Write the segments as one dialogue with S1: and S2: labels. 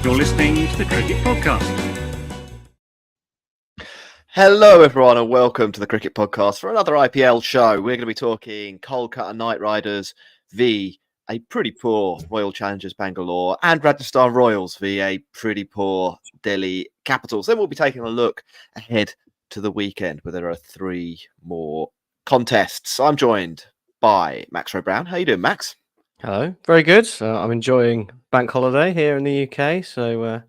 S1: You're listening to the Cricket Podcast.
S2: Hello, everyone, and welcome to the Cricket Podcast for another IPL show. We're going to be talking Kolkata Knight Riders v a pretty poor Royal Challengers Bengaluru and Rajasthan Royals v a pretty poor Delhi Capitals. Then we'll be taking a look ahead to the weekend where there are three more contests. I'm joined by Max Rowe-Brown. How you doing, Max?
S3: Hello, very good. I'm enjoying bank holiday here in the UK, so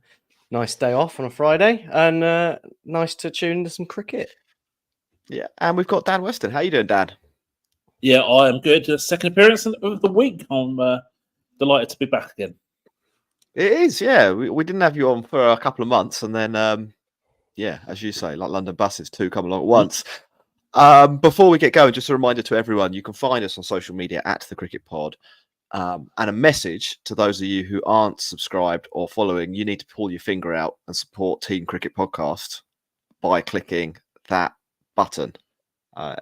S3: nice day off on a Friday, and nice to tune into some cricket.
S2: Yeah, and we've got Dan Weston. How you doing, Dan?
S4: Yeah, I am good. Second appearance of the week. I'm delighted to be back again.
S2: It is, yeah. We didn't have you on for a couple of months, and then, yeah, as you say, like London buses, two come along at once. Before we get going, just a reminder to everyone, you can find us on social media at The Cricket Pod. And a message to those of you who aren't subscribed or following, you need to pull your finger out and support Team Cricket Podcast by clicking that button.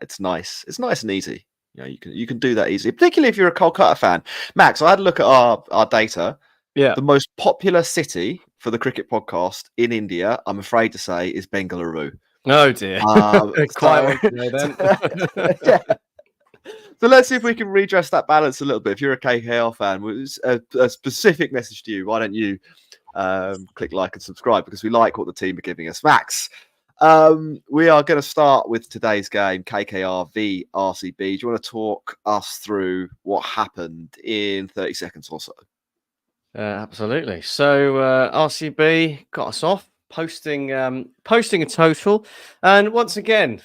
S2: It's nice. It's nice and easy. You know, you can do that easily, particularly if you're a Kolkata fan. Max, I had a look at our data.
S3: Yeah.
S2: The most popular city for the Cricket Podcast in India, I'm afraid to say, is Bengaluru.
S3: Oh dear. Quite then.
S2: Yeah. So let's see if we can redress that balance a little bit. If you're a KKR fan, a specific message to you. Why don't you click like and subscribe, because we like what the team are giving us. Max, we are going to start with today's game, KKR v RCB. Do you want to talk us through what happened in 30 seconds or so?
S3: Absolutely. So RCB got us off, posting a total, and once again,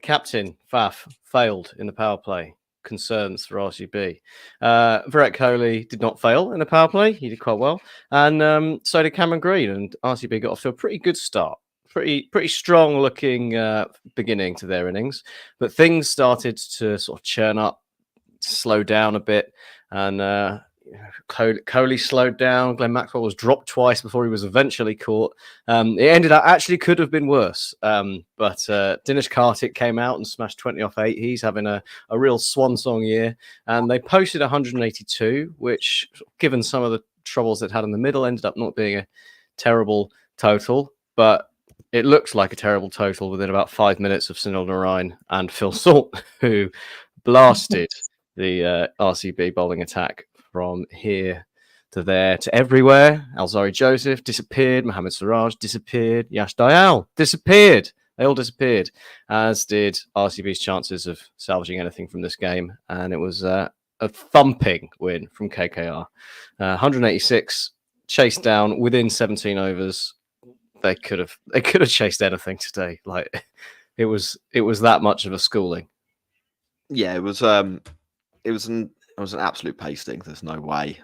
S3: Captain Faf failed in the power play. Concerns for RCB. Virat Kohli did not fail in the power play. He did quite well, and so did Cameron Green. And RCB got off to a pretty good start. Pretty strong looking beginning to their innings, but things started to sort of churn up, slow down a bit, and Kohli slowed down. Glenn Maxwell was dropped twice before he was eventually caught. It ended up actually could have been worse, but Dinesh Karthik came out and smashed 20 off 8. He's having a real swan song year, and they posted 182, which, given some of the troubles they'd had in the middle, ended up not being a terrible total, but it looks like a terrible total within about 5 minutes of Sunil Narine and Phil Salt, who blasted the RCB bowling attack from here to there to everywhere. Alzari Joseph disappeared. Mohammad Siraj disappeared. Yash Dayal disappeared. They all disappeared, as did RCB's chances of salvaging anything from this game. And it was a thumping win from KKR. 186 chased down within 17 overs. They could have chased anything today. Like it was that much of a schooling.
S2: Yeah, it was an absolute pasting. There's no way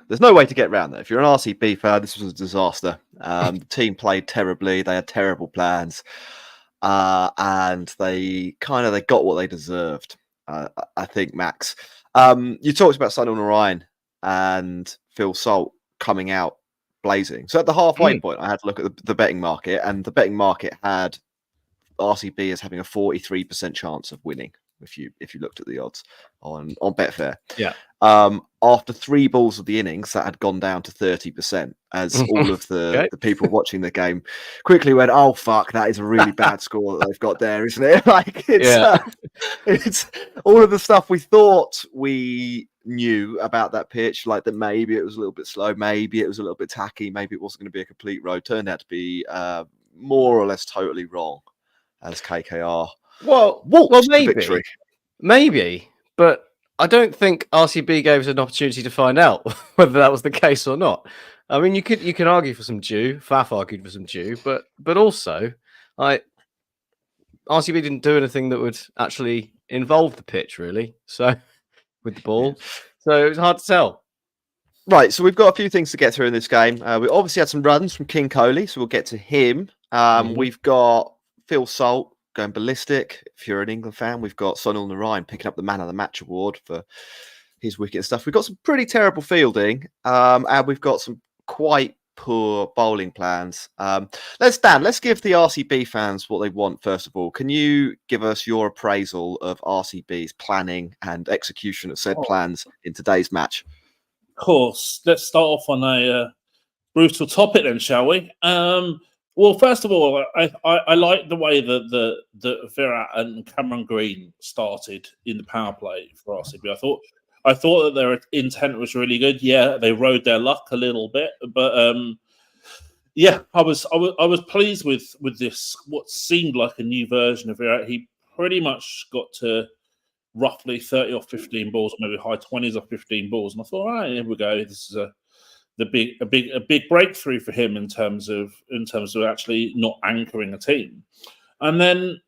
S2: to get around that. If you're an RCB fan, this was a disaster. The team played terribly. They had terrible plans, and they got what they deserved. I think, Max. You talked about Sunil Narine and Phil Salt coming out blazing. So at the halfway point, I had to look at the betting market, and the betting market had RCB as having a 43% chance of winning. If you looked at the odds on Betfair.
S3: Yeah.
S2: After 3 balls of the innings, that had gone down to 30%, as all of the people watching the game quickly went, "Oh fuck, that is a really bad score that they've got there, isn't it?" Like it's all of the stuff we thought we knew about that pitch, like that maybe it was a little bit slow, maybe it was a little bit tacky, maybe it wasn't going to be a complete road. Turned out to be more or less totally wrong, as KKR.
S3: Well, maybe, but I don't think RCB gave us an opportunity to find out whether that was the case or not. I mean, you can argue for some due. Faf argued for some due, but also, RCB didn't do anything that would actually involve the pitch, really. So with the ball, so it was hard to tell.
S2: Right, so we've got a few things to get through in this game. We obviously had some runs from King Kohli, so we'll get to him. We've got Phil Salt going ballistic. If you're an England fan, we've got Sunil Narine picking up the Man of the Match award for his wicket and stuff. We've got some pretty terrible fielding, and we've got some quite poor bowling plans. Let's give the RCB fans what they want, first of all. Can you give us your appraisal of RCB's planning and execution of said plans in today's match?
S4: course. Let's start off on a brutal topic then, shall we? Well, first of all, I like the way that the Virat and Cameron Green started in the power play for RCB. I thought that their intent was really good. Yeah, they rode their luck a little bit, but yeah, I was pleased with this. What seemed like a new version of Virat. He pretty much got to roughly 30 or 15 balls, or maybe high 20s or 15 balls, and I thought, all right, here we go. This is a big breakthrough for him in terms of actually not anchoring a team. And then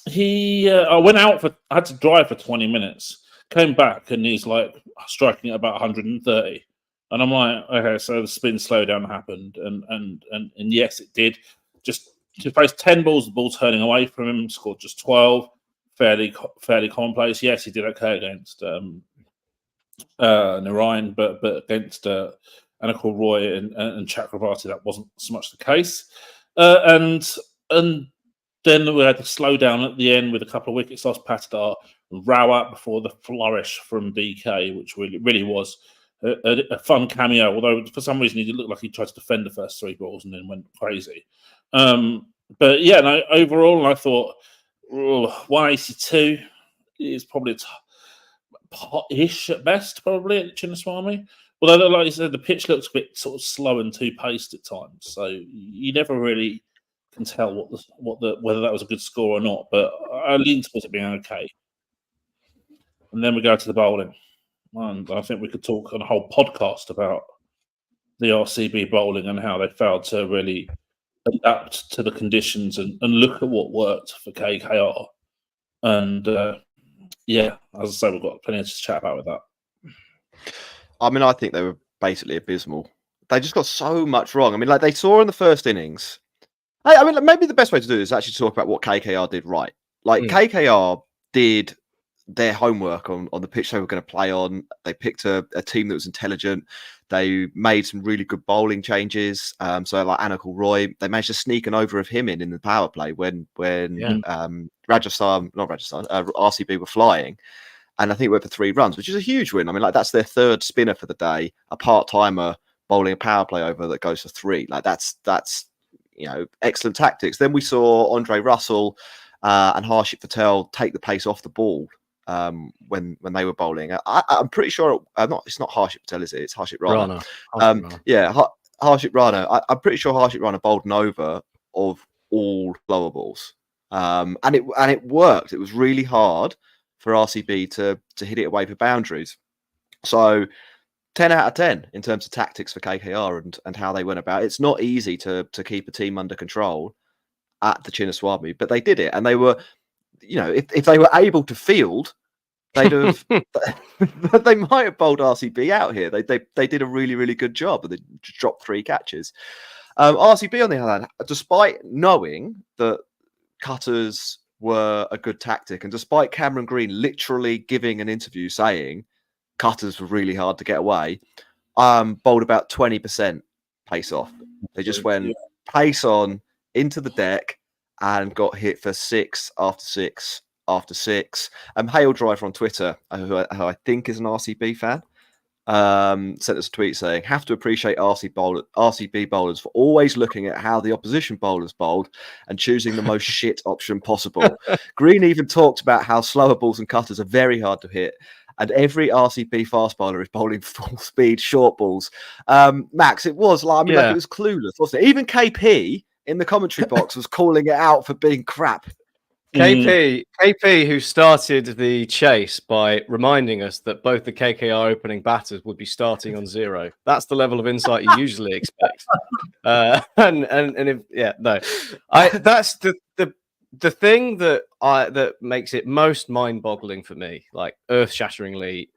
S4: I went out I had to drive for 20 minutes, came back, and he's like striking at about 130. And I'm like, okay, so the spin slowdown happened, and yes, it did. Just to face 10 balls, the ball turning away from him, scored just 12, fairly commonplace. Yes, he did okay against Narine, but against Anakul Roy and Chakravarti, that wasn't so much the case. And then we had the slowdown at the end with a couple of wickets lost, Patidar and Rawat before the flourish from DK, which really was a fun cameo, although for some reason he looked like he tried to defend the first 3 balls and then went crazy. But yeah, no, overall, I thought 182 is probably pot-ish at best, probably at Chinnaswamy. Although, like you said, the pitch looks a bit sort of slow and too paced at times, so you never really can tell whether that was a good score or not. But I lean towards it being okay. And then we go to the bowling. And I think we could talk on a whole podcast about the RCB bowling and how they failed to really adapt to the conditions and look at what worked for KKR. And yeah, as I say, we've got plenty to chat about with that.
S2: I mean, I think they were basically abysmal. They just got so much wrong. I mean, like they saw in the first innings. I mean, maybe the best way to do it is actually talk about what KKR did right. Like KKR did their homework on the pitch they were going to play on. They picked a team that was intelligent. They made some really good bowling changes. So like Anakul Roy, they managed to sneak an over of him in the power play when RCB were flying. And I think we went for 3 runs, which is a huge win. I mean, like that's their 3rd spinner for the day, a part-timer bowling a power play over that goes for 3. Like that's excellent tactics. Then we saw Andre Russell and Harshit Patel take the pace off the ball when they were bowling. I'm pretty sure it's not Harshit Patel, is it? It's Harshit Rana. Harshit Rana. I'm pretty sure Harshit Rana bowled an over of all lower balls, and it worked. It was really hard for RCB to hit it away for boundaries. So 10 out of 10 in terms of tactics for KKR and how they went about it. It's not easy to keep a team under control at the Chinnaswamy, but they did it. And they were, if they were able to field, they'd have, they might have bowled RCB out here. They did a really, really good job. They dropped 3 catches. RCB, on the other hand, despite knowing that cutters were a good tactic, and despite Cameron Green literally giving an interview saying cutters were really hard to get away, bowled about 20% pace off. They just went pace on into the deck and got hit for 6 after 6 after 6. Hale Driver on Twitter, who I think is an RCB fan, sent us a tweet saying, have to appreciate RCB bowlers for always looking at how the opposition bowlers bowled and choosing the most shit option possible. Green even talked about how slower balls and cutters are very hard to hit, and every RCB fast bowler is bowling full speed short balls. Max, it was like, like it was clueless, wasn't it? Even KP in the commentary box was calling it out for being crap.
S3: KP, who started the chase by reminding us that both the KKR opening batters would be starting on 0. That's the level of insight you usually expect. That's the thing that makes it most mind-boggling for me, like earth-shatteringly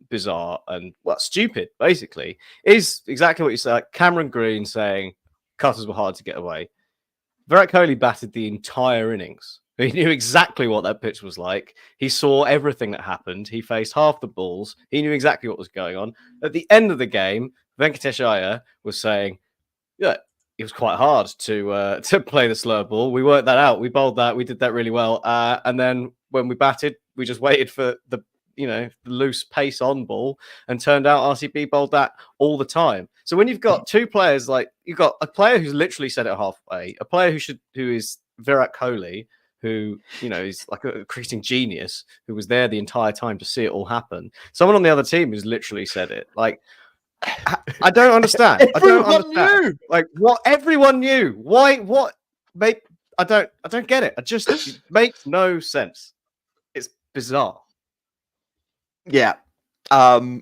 S3: bizarre and stupid, basically, is exactly what you said. Like Cameron Green saying cutters were hard to get away. Virat Kohli batted the entire innings. He knew exactly what that pitch was like. He saw everything that happened. He faced half the balls. He knew exactly what was going on. At the end of the game, Venkatesh Iyer was saying, yeah, it was quite hard to play the slower ball. We worked that out. We bowled that. We did that really well. And then when we batted, we just waited for the loose pace on ball, and turned out RCB bowled that all the time. So when you've got two players, like you've got a player who's literally said it halfway, a player who is Virat Kohli, who is like a creating genius, who was there the entire time to see it all happen. Someone on the other team who's literally said it. Like, I don't understand.
S2: Everyone knew.
S3: Like, what everyone knew. Why? What? Mate, I don't get it. It makes no sense. It's bizarre.
S2: Yeah. I've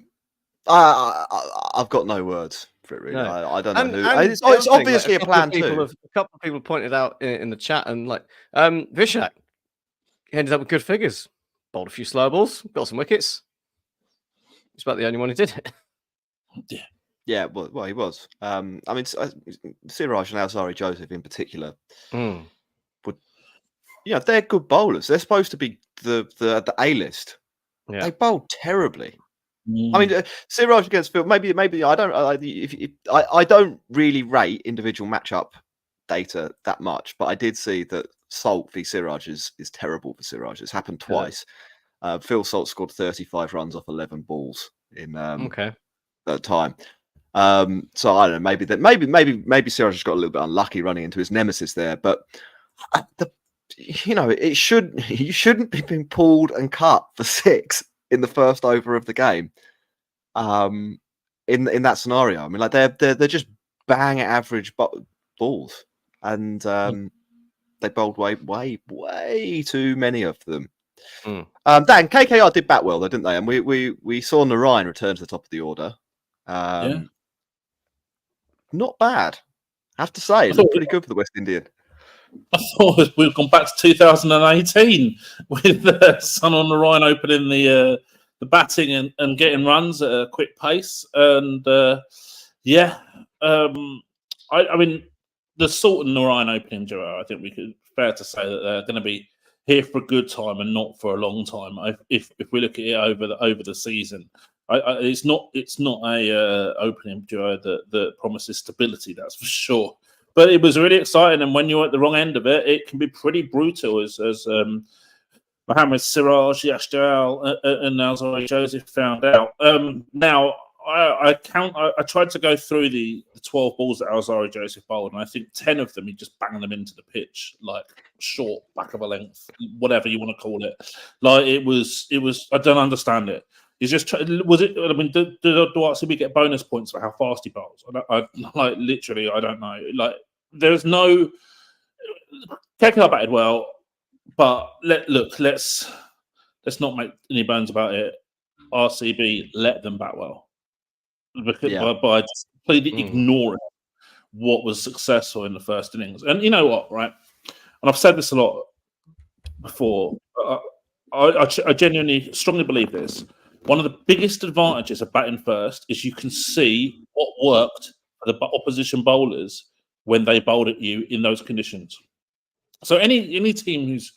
S2: got no words for it, really.
S3: No.
S2: I don't know who.
S3: And
S2: It's
S3: the other thing,
S2: obviously a plan too.
S3: A couple of people pointed out in the chat, and like Vishak ended up with good figures. Bowled a few slow balls, got some wickets. He's about the only one who did it.
S4: Yeah.
S2: Yeah, well, he was. I mean, Siraj and Alzari Joseph in particular would, they're good bowlers. They're supposed to be the A-list.
S3: Yeah.
S2: They bowled terribly. I mean, Siraj against Phil. Maybe I don't. I don't really rate individual matchup data that much, but I did see that Salt v Siraj is terrible for Siraj. It's happened twice. Phil Salt scored 35 runs off 11 balls in that time. So I don't know. Maybe Siraj just got a little bit unlucky running into his nemesis there, but you shouldn't be being pulled and cut for 6 in the first over of the game. In that scenario, I mean, like they're just bang average balls, and they bowled way too many of them. Dan, KKR did bat well though, didn't they? And we saw Narine return to the top of the order. Not bad, I have to say. It looked pretty good for the West Indian.
S4: I thought we've gone back to 2018 with Sunil Narine opening the batting and getting runs at a quick pace. And I mean, the Salt and Narine opening duo, I think we could fair to say that they're going to be here for a good time and not for a long time. If we look at it over the season, it's not a opening duo that promises stability. That's for sure. But it was really exciting, and when you're at the wrong end of it, it can be pretty brutal. As Mohammed Siraj, Yash Dayal, and Alzari Joseph found out. Now I tried to go through the 12 balls that Alzari Joseph bowled, and I think 10 of them he just banged them into the pitch, like short, back of a length, whatever you want to call it. Like it was. I don't understand it. He's just was it? I mean, do RCB get bonus points for how fast he bowls? Literally, I don't know. Like, there's no. KKR batted well, but let's not make any bones about it. RCB let them bat well, because by just completely ignoring what was successful in the first innings. And you know what, right? And I've said this a lot before. I genuinely, strongly believe this. One of the biggest advantages of batting first is you can see what worked for the opposition bowlers when they bowled at you in those conditions. So any team who's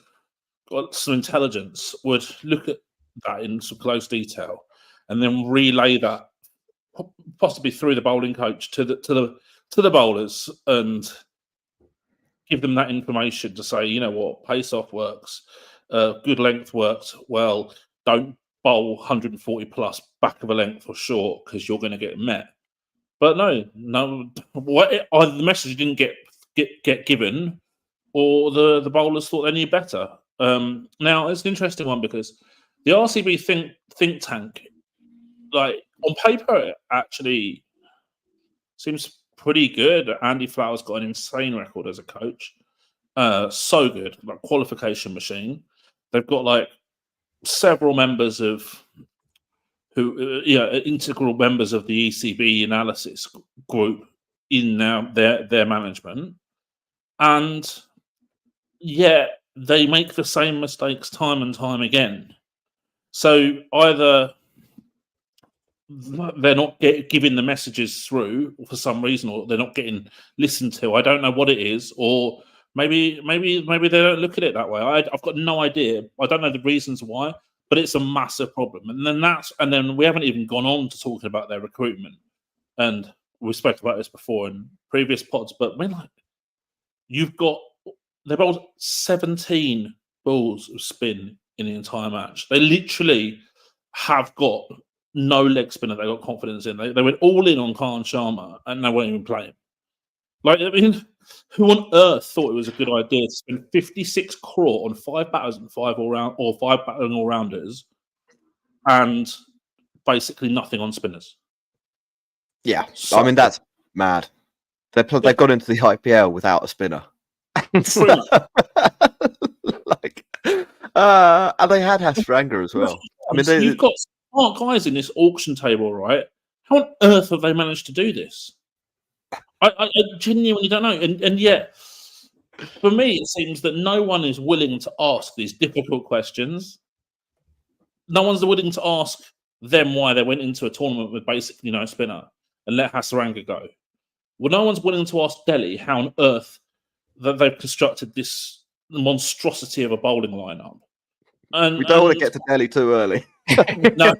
S4: got some intelligence would look at that in some close detail and then relay that possibly through the bowling coach to the bowlers and give them that information to say, you know what, pace off works, good length works well. Don't bowl 140 plus back of a length or short because you're going to get met. But no, either the message didn't get given, or the bowlers thought they knew better. Now it's an interesting one because the RCB think tank, like on paper, it actually seems pretty good. Andy Flower's got an insane record as a coach, so good, like qualification machine. They've got like several members integral members of the ECB analysis group in now their management, and yet they make the same mistakes time and time again. So either they're not giving the messages through for some reason, or they're not getting listened to. I don't know what it is, or maybe they don't look at it that way. I've got no idea. I don't know the reasons why, but it's a massive problem. And then we haven't even gone on to talking about their recruitment. And we spoke about this before in previous pods, but when they bowled 17 balls of spin in the entire match. They literally have got no leg spinner they got confidence in. They went all in on Khan Sharma and they won't even play him. Like, I mean, who on earth thought it was a good idea to spend 56 crore on 5 batters and 5 battering all rounders and basically nothing on spinners?
S2: Yeah,
S4: So,
S2: I mean that's mad. They've got into the IPL without a spinner. Like, and they had Hasranga as well. I mean,
S4: you've got smart guys in this auction table, right? How on earth have they managed to do this? I genuinely don't know. And yet, for me, it seems that no one is willing to ask these difficult questions. No one's willing to ask them why they went into a tournament with basically no spinner and let Hasranga go. Well, no one's willing to ask Delhi how on earth that they've constructed this monstrosity of a bowling lineup. And
S2: we don't want to get to Delhi too early.
S4: No.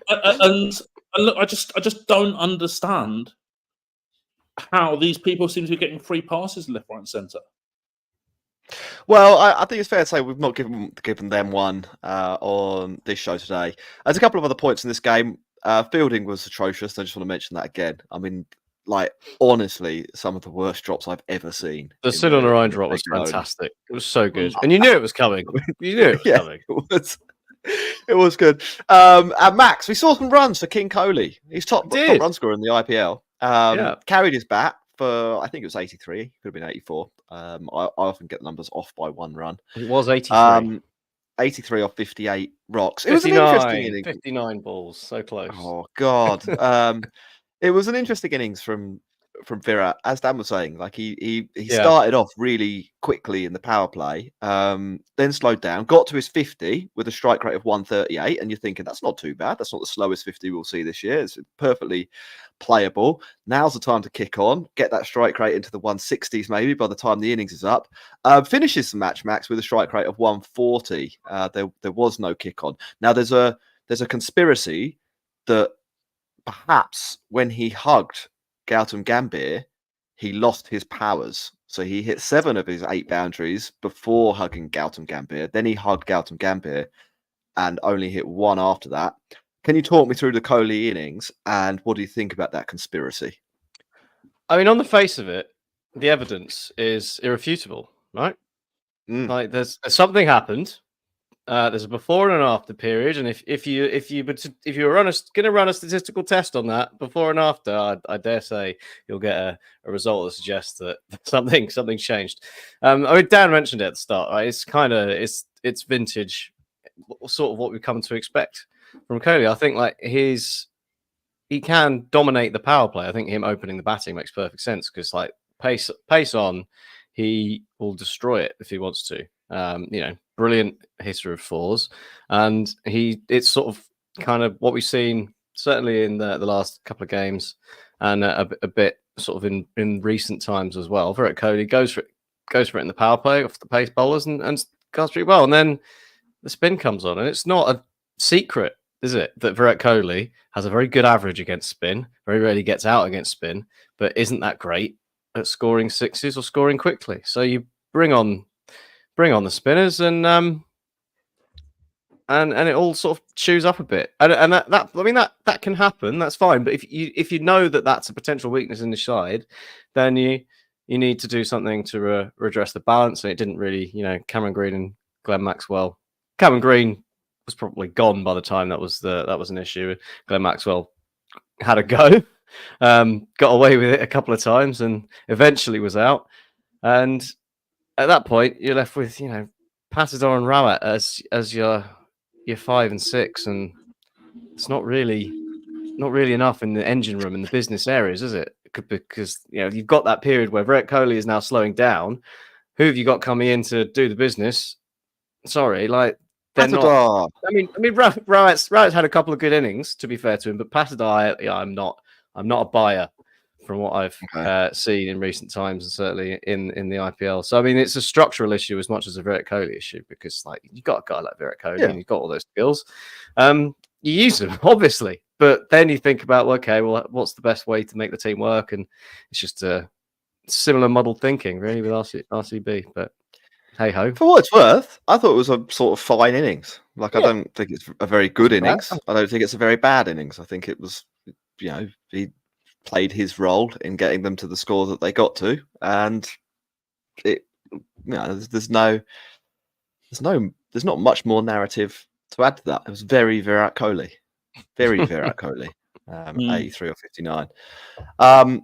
S4: and look, I just don't understand how these people seem to be getting free passes left, right, and centre.
S2: Well, I think it's fair to say we've not given them one on this show today. There's a couple of other points in this game. Fielding was atrocious. I just want to mention that again. I mean, like, honestly, some of the worst drops I've ever seen.
S3: The Sunil Narine drop was fantastic. It was so good. And you knew it was coming. You knew it was coming.
S2: It was good. And Max, we saw some runs for King Kohli. He's top run scorer in the IPL. Carried his bat for, I think it was 83. Could have been 84. I often get the numbers off by one run.
S3: It was 83.
S2: 83 off 58 rocks. It
S3: 59,
S2: was an interesting innings.
S3: 59 balls. So close.
S2: Oh, God. It was an interesting innings from Virat, as Dan was saying. Like he started off really quickly in the power play, then slowed down, got to his 50 with a strike rate of 138, and you're thinking that's not too bad. That's not the slowest 50 we'll see this year. It's perfectly playable. Now's the time to kick on, get that strike rate into the 160s maybe by the time the innings is up. Finishes the match, Max, with a strike rate of 140. There was no kick on. Now there's a conspiracy that perhaps when he hugged Gautam Gambhir, he lost his powers. So he hit 7 of his 8 boundaries before hugging Gautam Gambhir. Then he hugged Gautam Gambhir and only hit 1 after that. Can you talk me through the Kohli innings and what do you think about that conspiracy?
S3: I mean, on the face of it, the evidence is irrefutable, right? Like there's something happened. There's a before and an after period, and if you were going to run a statistical test on that before and after, I dare say you'll get a result that suggests that something changed. I mean, Dan mentioned it at the start. Right? It's vintage, sort of what we've come to expect from Kohli. I think like he can dominate the power play. I think him opening the batting makes perfect sense because like pace on, he will destroy it if he wants to. Brilliant hitter of 4s, and it's sort of kind of what we've seen certainly in the last couple of games, and a bit sort of in recent times as well. Virat Kohli goes for it in the power play off the pace bowlers and goes pretty well, and then the spin comes on, and it's not a secret, is it, that Virat Kohli has a very good average against spin, very rarely gets out against spin, but isn't that great at scoring sixes or scoring quickly. So you bring on the spinners and it all sort of chews up a bit, and that can happen. That's fine, but if you know that that's a potential weakness in the side, then you need to do something to redress the balance. And it didn't really, Cameron Green and Glenn Maxwell. Cameron Green was probably gone by the time that was an issue. Glenn Maxwell had a go, got away with it a couple of times, and eventually was out. And at that point, you're left with, Patidar and Rawat as your 5 and 6, and it's not really enough in the engine room in the business areas, is it? Because you've got that period where Virat Kohli is now slowing down. Who have you got coming in to do the business? Sorry, like they're
S2: Patidar.
S3: not. I mean, Rawat's had a couple of good innings, to be fair to him, but Patidar, I'm not a buyer from what I've seen in recent times, and certainly in the IPL. So I mean, it's a structural issue as much as a Virat Kohli issue, because like you've got a guy like Virat Kohli and he's got all those skills. You use them obviously, but then you think about what's the best way to make the team work, and it's just a similar muddled thinking really with RCB. But hey ho.
S2: For what it's worth, I thought it was a sort of fine innings. Like, I
S3: Yeah.
S2: don't think it's a very good
S3: Wasn't bad.
S2: innings. I don't think it's a very bad innings. I think it was, he played his role in getting them to the score that they got to, and it, there's not much more narrative to add to that. It was very Virat Kohli, very Virat Kohli, 83 or 59.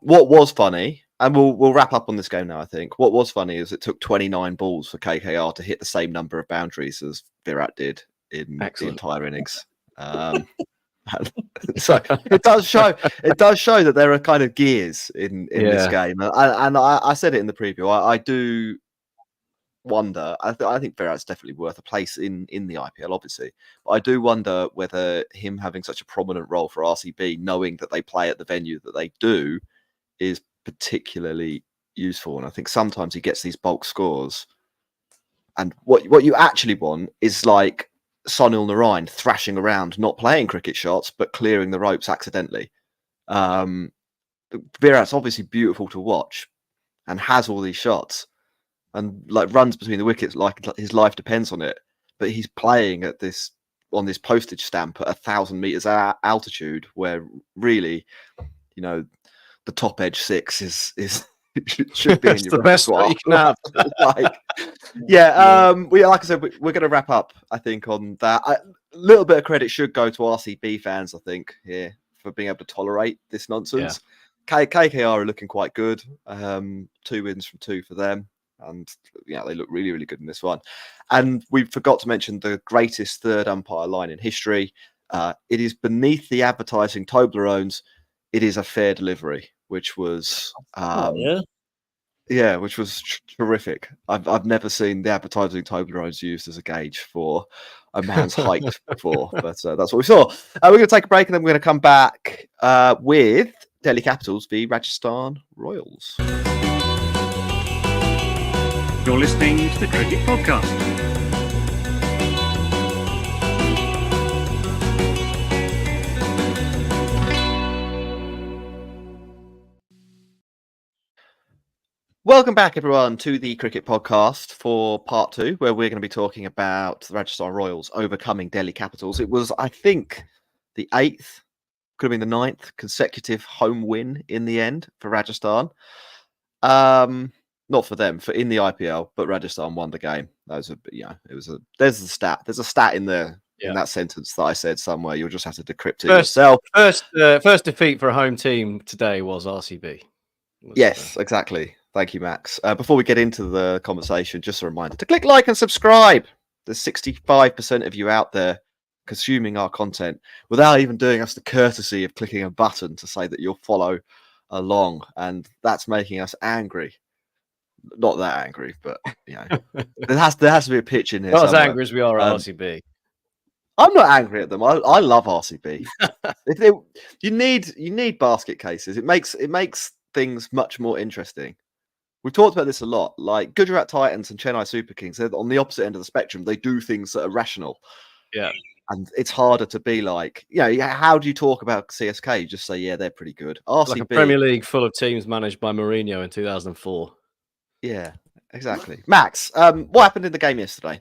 S2: What was funny, and we'll wrap up on this game now, I think. What was funny is it took 29 balls for KKR to hit the same number of boundaries as Virat did in the entire innings. So it does show that there are kind of gears in this game. And I said it in the preview. I do wonder. I think Virat's definitely worth a place in the IPL, obviously. But I do wonder whether him having such a prominent role for RCB, knowing that they play at the venue that they do, is particularly useful. And I think sometimes he gets these bulk scores, and what you actually want is like Sunil Narine thrashing around, not playing cricket shots but clearing the ropes accidentally. Virat's obviously beautiful to watch and has all these shots and like runs between the wickets like his life depends on it, but he's playing at this on this postage stamp at 1,000 meters altitude, where really, the top edge six is should be in your
S3: the best
S2: repertoire.
S3: you can have.
S2: Like I said, we're going to wrap up, I think, on that. A little bit of credit should go to RCB fans, I think, here for being able to tolerate this nonsense. KKR are looking quite good. 2 wins from 2 for them, and they look really, really good in this one. And we forgot to mention the greatest third umpire line in history. It is beneath the advertising Toblerones. It is a fair delivery, which was which was terrific. I've never seen the advertising Toblerones used as a gauge for a man's height before, but that's what we saw. We're going to take a break, and then we're going to come back with Delhi Capitals v Rajasthan Royals.
S1: You're listening to the Cricket Podcast.
S2: Welcome back, everyone, to the Cricket Podcast for part 2, where we're going to be talking about the Rajasthan Royals overcoming Delhi Capitals. It was, I think, the 8th, could have been the 9th consecutive home win in the end for Rajasthan. Not for them, for in the IPL, but Rajasthan won the game. That was there's the stat. There's a stat in there in that sentence that I said somewhere. You'll just have to decrypt it yourself.
S3: First defeat for a home team today was RCB.
S2: Yes, exactly. Thank you, Max. Before we get into the conversation, just a reminder to click like and subscribe. There's 65% of you out there consuming our content without even doing us the courtesy of clicking a button to say that you'll follow along. And that's making us angry. Not that angry, but there has to be a pitch in here.
S3: Not
S2: somewhere.
S3: as angry as we are at RCB.
S2: I'm not angry at them. I love RCB. You need basket cases. It makes things much more interesting. We've talked about this a lot. Like Gujarat Titans and Chennai Super Kings, they're on the opposite end of the spectrum. They do things that are rational.
S3: Yeah.
S2: And it's harder to be like, how do you talk about CSK? You just say, yeah, they're pretty good. RCB,
S3: like a Premier League full of teams managed by Mourinho in 2004.
S2: Yeah, exactly. Max, what happened in the game yesterday?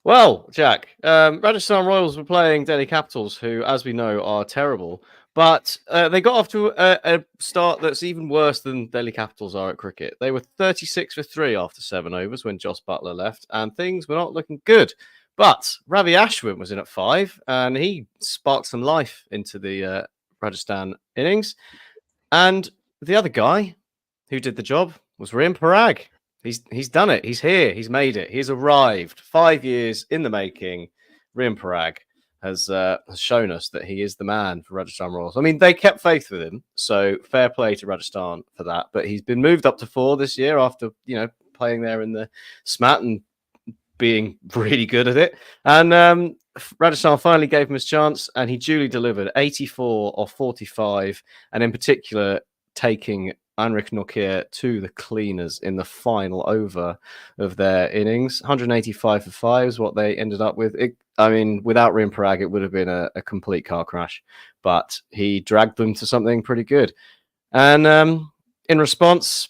S3: Well, Jack, Rajasthan Royals were playing Delhi Capitals, who, as we know, are terrible. But they got off to a start that's even worse than Delhi Capitals are at cricket. They were 36 for 3 after 7 overs when Jos Buttler left, and things were not looking good. But Ravi Ashwin was in at 5, and he sparked some life into the Rajasthan innings. And the other guy who did the job was Riyan Parag. He's done it. He's here. He's made it. He's arrived. 5 years in the making. Riyan Parag has shown us that he is the man for Rajasthan Royals. I mean, they kept faith with him, so fair play to Rajasthan for that. But he's been moved up to 4 this year after playing there in the SMAT and being really good at it. And Rajasthan finally gave him his chance, and he duly delivered 84 off 45, and in particular taking Anrik Nortje to the cleaners in the final over of their innings. 185 for 5 is what they ended up with. Without Riyan Parag, it would have been a complete car crash, but he dragged them to something pretty good. And in response,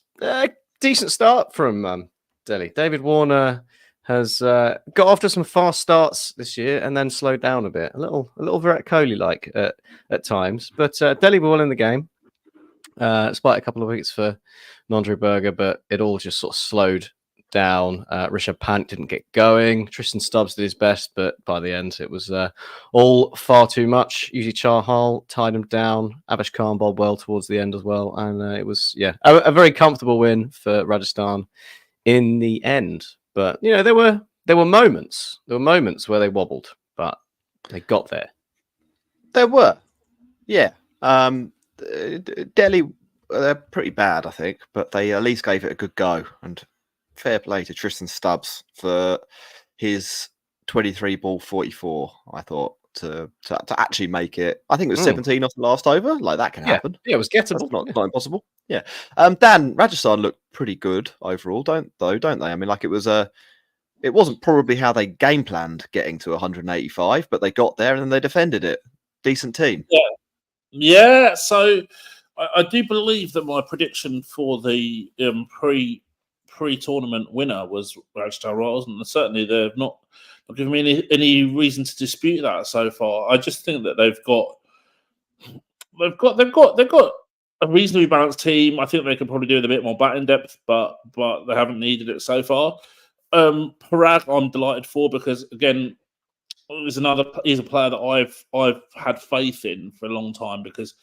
S3: decent start from Delhi. David Warner has got off to some fast starts this year and then slowed down a bit. A little Virat Kohli like at times. But Delhi were well in the game, despite a couple of wickets for Nandre Berger, but it all just sort of slowed down. Rishabh Pant didn't get going. Tristan Stubbs did his best, but by the end it was all far too much. Yuzi Chahal tied him down. Avesh Khan bowled well towards the end as well, and it was a very comfortable win for Rajasthan in the end. But there were moments. There were moments where they wobbled, but they got there.
S2: There were, yeah. Delhi, they're pretty bad, I think, but they at least gave it a good go. And fair play to Tristan Stubbs for his 23 ball 44. I thought to actually make it. I think it was 17 off the last over. Like that can happen.
S3: Yeah, it was gettable.
S2: That's not impossible. Yeah. Dan, Rajasthan looked pretty good overall, don't they? I mean, like it wasn't probably how they game planned getting to 185, but they got there and then they defended it. Decent team.
S4: Yeah. So I do believe that my prediction for the pre-tournament winner was Rajasthan Royals, and certainly they've not given me any reason to dispute that so far. I just think that they've got a reasonably balanced team. I think they could probably do with a bit more batting depth, but they haven't needed it so far. Parag, I'm delighted for, because again, he's a player that I've had faith in for a long time, because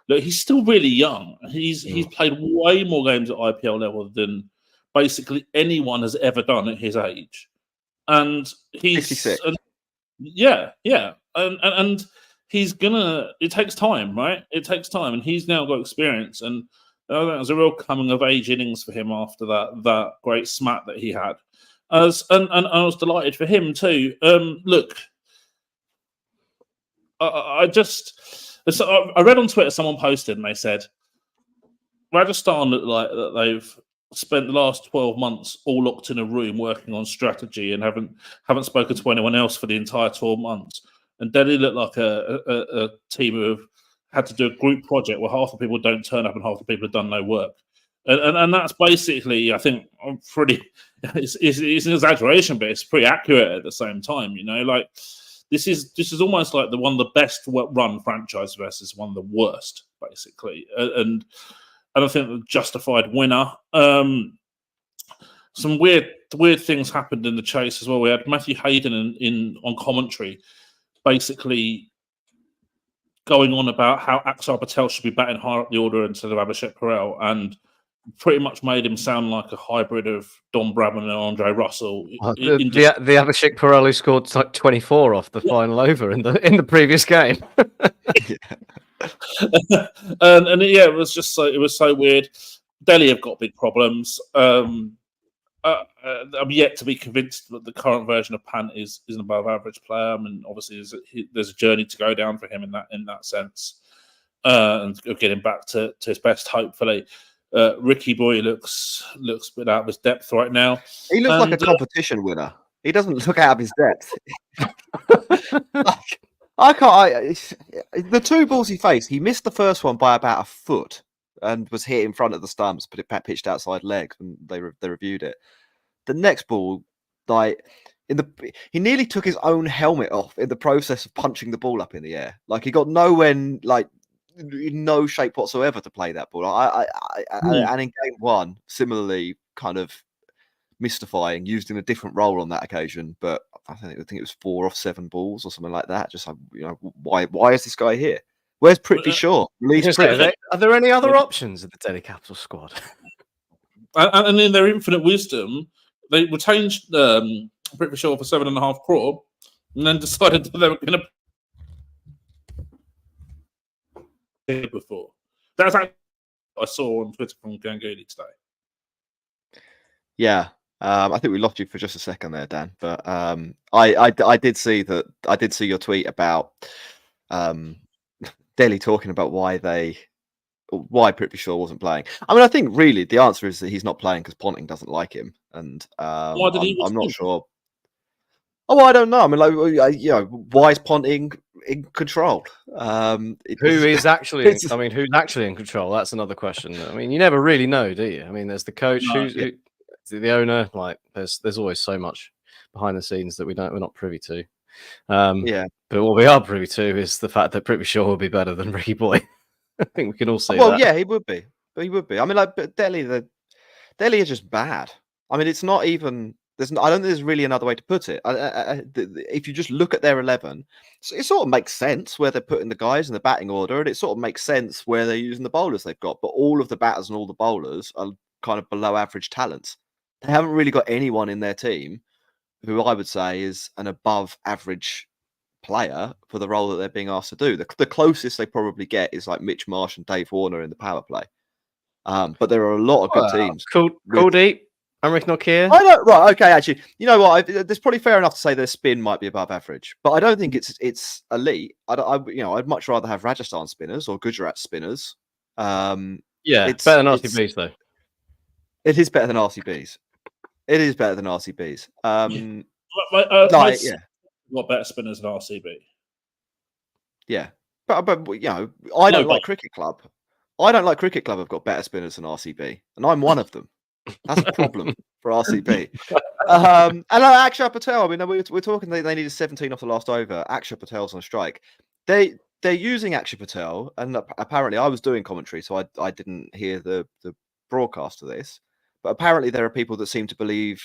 S4: look, he's still really young. He's played way more games at IPL level than basically anyone has ever done at his age, and he's
S2: 56.
S4: And he's gonna. It takes time, right? It takes time, and he's now got experience, and I think it was a real coming of age innings for him after that great smack that he had. And I was delighted for him too. Look, I read on Twitter someone posted and they said Rajasthan look like that they've spent the last 12 months all locked in a room working on strategy and haven't spoken to anyone else for the entire 12 months. And Delhi look like a team who have had to do a group project where half the people don't turn up and half the people have done no work. And that's basically, I think, it's an exaggeration, but it's pretty accurate at the same time. Like this is almost like one of the best run franchise versus one of the worst, basically. And I think the justified winner. Some weird things happened in the chase as well. We had Matthew Hayden on commentary, basically going on about how Axar Patel should be batting higher up the order instead of Abhishek Patel, and pretty much made him sound like a hybrid of Don Bradman and Andre Russell.
S3: The Abhishek Patel who scored like 24 off the final over in the previous game.
S4: and it was so weird. Delhi have got big problems. I'm yet to be convinced that the current version of Pant is an above average player. I mean, obviously there's a journey to go down for him in that sense, and getting back to his best, hopefully. Ricky Boy looks a bit out of his depth right now.
S2: He looks like a competition winner. He doesn't look out of his depth. The two balls he faced, he missed the first one by about a foot and was hit in front of the stumps, but it pitched outside leg, and they reviewed it. The next ball, he nearly took his own helmet off in the process of punching the ball up in the air. Like he got nowhere, in no shape whatsoever to play that ball. And in game one, similarly, kind of mystifying, used in a different role on that occasion. But I think it was 4 off 7 balls or something like that. Just why is this guy here? Where's Prithvi Shaw?
S3: Are there any other options in the Delhi Capital squad?
S4: And in their infinite wisdom, they retained Prithvi Shaw for 7.5 crore, and then decided that they were going to. Before that's what I saw on Twitter from Ganguly today.
S2: Yeah, I think we lost you for just a second there, Dan. But I did see that. I did see your tweet about Delhi talking about why Prithvi Shaw wasn't playing. I mean, I think really the answer is that he's not playing because Ponting doesn't like him, and I'm not sure. Oh, I don't know. I mean, why is Ponting in control?
S3: Who's actually in control? That's another question. I mean, you never really know, do you? I mean, there's the coach, who's the owner. Like, there's always so much behind the scenes that we're not privy to.
S2: Yeah.
S3: But what we are privy to is the fact that Prithvi Shaw will be better than Ricky Boy. I think we can all see
S2: Well,
S3: that.
S2: yeah, he would be. But he would be. I mean, like, but Delhi are just bad. I mean, it's not even. I don't think there's really another way to put it. If you just look at their 11, it sort of makes sense where they're putting the guys in the batting order, and it sort of makes sense where they're using the bowlers they've got. But all of the batters and all the bowlers are kind of below average talents. They haven't really got anyone in their team who I would say is an above average player for the role that they're being asked to do. The closest they probably get is like Mitch Marsh and Dave Warner in the power play. But there are a lot of good teams.
S3: Kuldeep, Amrik Nokia.
S2: I know, right? Okay, actually, you know what? It's probably fair enough to say their spin might be above average, but I don't think it's elite. I'd much rather have Rajasthan spinners or Gujarat spinners.
S3: It's better than RCBs though.
S2: It is better than RCBs. It is better than RCBs.
S4: What better spinners than RCB?
S2: Yeah, but I don't like Cricket Club. I don't like Cricket Club have got better spinners than RCB, and I'm one of them. That's a problem for RCB. And Akshar Patel, I mean, we're talking they needed 17 off the last over. Akshar Patel's on strike. They're using Akshar Patel, and apparently I was doing commentary, so I didn't hear the broadcast of this. But apparently there are people that seem to believe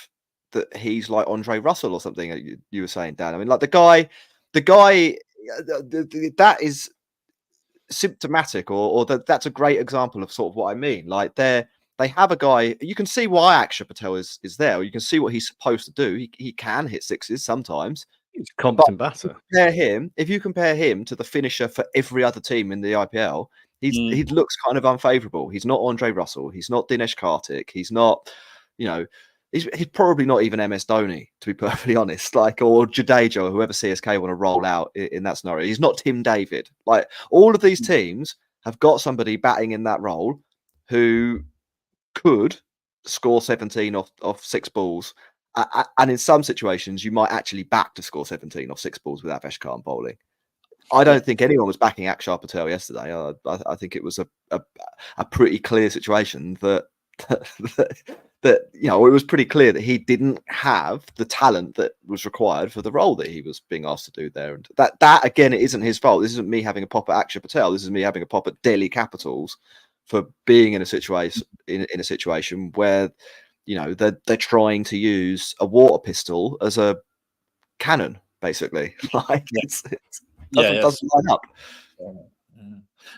S2: that he's like Andre Russell or something. You were saying, Dan. I mean, like the guy, that is symptomatic, or that's a great example of sort of what I mean. Like they have a guy. You can see why Akshar Patel is there. You can see what he's supposed to do. He can hit sixes sometimes.
S3: He's a competent batter.
S2: If you compare him to the finisher for every other team in the IPL, he looks kind of unfavourable. He's not Andre Russell. He's not Dinesh Karthik. He's not, he's probably not even MS Dhoni, to be perfectly honest. Like, or Jadeja, or whoever CSK want to roll out in that scenario. He's not Tim David. Like, all of these teams have got somebody batting in that role who could score 17 off 6 balls. And in some situations, you might actually back to score 17 off 6 balls with Avesh Khan bowling. I don't think anyone was backing Akshar Patel yesterday. I think it was a pretty clear situation that it was pretty clear that he didn't have the talent that was required for the role that he was being asked to do there. And that again, it isn't his fault. This isn't me having a pop at Akshar Patel. This is me having a pop at Delhi Capitals for being in a situation where they're trying to use a water pistol as a cannon, basically. Like it doesn't line up.